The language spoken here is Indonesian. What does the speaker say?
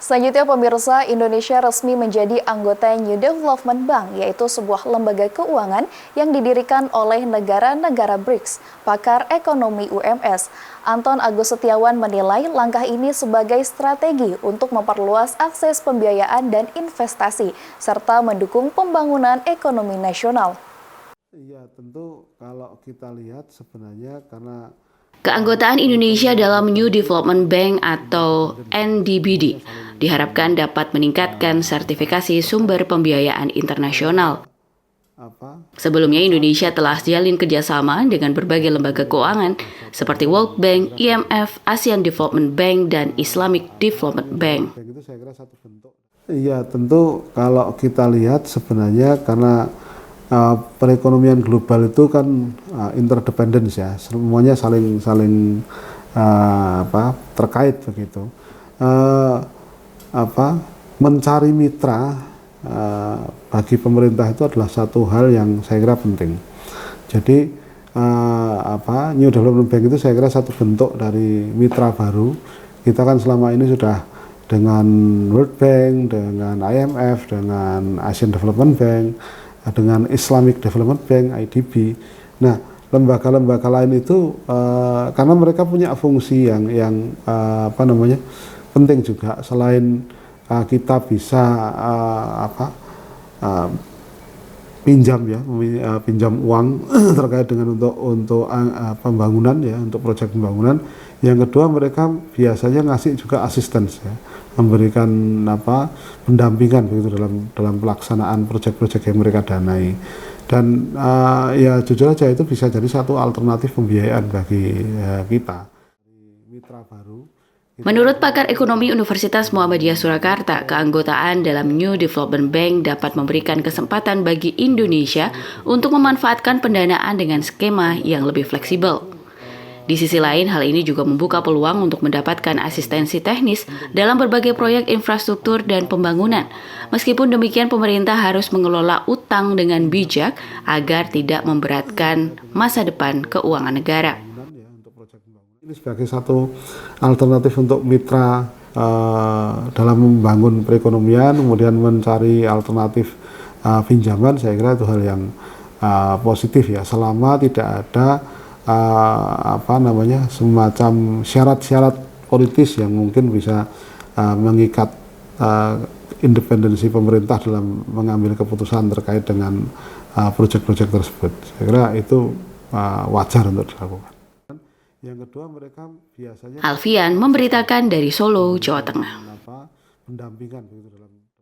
Selanjutnya pemirsa, Indonesia resmi menjadi anggota New Development Bank, yaitu sebuah lembaga keuangan yang didirikan oleh negara-negara BRICS. Pakar ekonomi UMS, Anton Agus Setiawan menilai langkah ini sebagai strategi untuk memperluas akses pembiayaan dan investasi, serta mendukung pembangunan ekonomi nasional. Iya, tentu kalau kita lihat sebenarnya karena Keanggotaan Indonesia dalam New Development Bank atau NDBD diharapkan dapat meningkatkan sertifikasi sumber pembiayaan internasional. Sebelumnya Indonesia telah jalin kerjasama dengan berbagai lembaga keuangan seperti World Bank, IMF, ASEAN Development Bank, dan Islamic Development Bank. Iya, tentu kalau kita lihat sebenarnya karena perekonomian global itu kan interdependence ya, semuanya saling terkait begitu. Mencari mitra bagi pemerintah itu adalah satu hal yang saya kira penting. Jadi New Development Bank itu saya kira satu bentuk dari mitra baru. Kita kan selama ini sudah dengan World Bank, dengan IMF, dengan ASEAN Development Bank, dengan Islamic Development Bank (IDB). Nah, lembaga-lembaga lain itu karena mereka punya fungsi yang penting juga, selain kita bisa pinjam uang terkait dengan untuk pembangunan ya, untuk proyek pembangunan. Yang kedua, mereka biasanya ngasih juga asistens ya, memberikan pendampingan begitu dalam pelaksanaan proyek-proyek yang mereka danai. Dan ya jujur aja itu bisa jadi satu alternatif pembiayaan bagi kita. Mitra baru. Menurut pakar ekonomi Universitas Muhammadiyah Surakarta, keanggotaan dalam New Development Bank dapat memberikan kesempatan bagi Indonesia untuk memanfaatkan pendanaan dengan skema yang lebih fleksibel. Di sisi lain, hal ini juga membuka peluang untuk mendapatkan asistensi teknis dalam berbagai proyek infrastruktur dan pembangunan. Meskipun demikian, pemerintah harus mengelola utang dengan bijak agar tidak memberatkan masa depan keuangan negara. Ini sebagai satu alternatif untuk mitra dalam membangun perekonomian, kemudian mencari alternatif pinjaman. Saya kira itu hal yang positif ya, selama tidak ada semacam syarat-syarat politis yang mungkin bisa mengikat independensi pemerintah dalam mengambil keputusan terkait dengan proyek-proyek tersebut. Saya kira itu wajar untuk dilakukan. Yang kedua, mereka biasanya Alfian memberitakan dari Solo, Jawa Tengah. pendampingan begitu dalam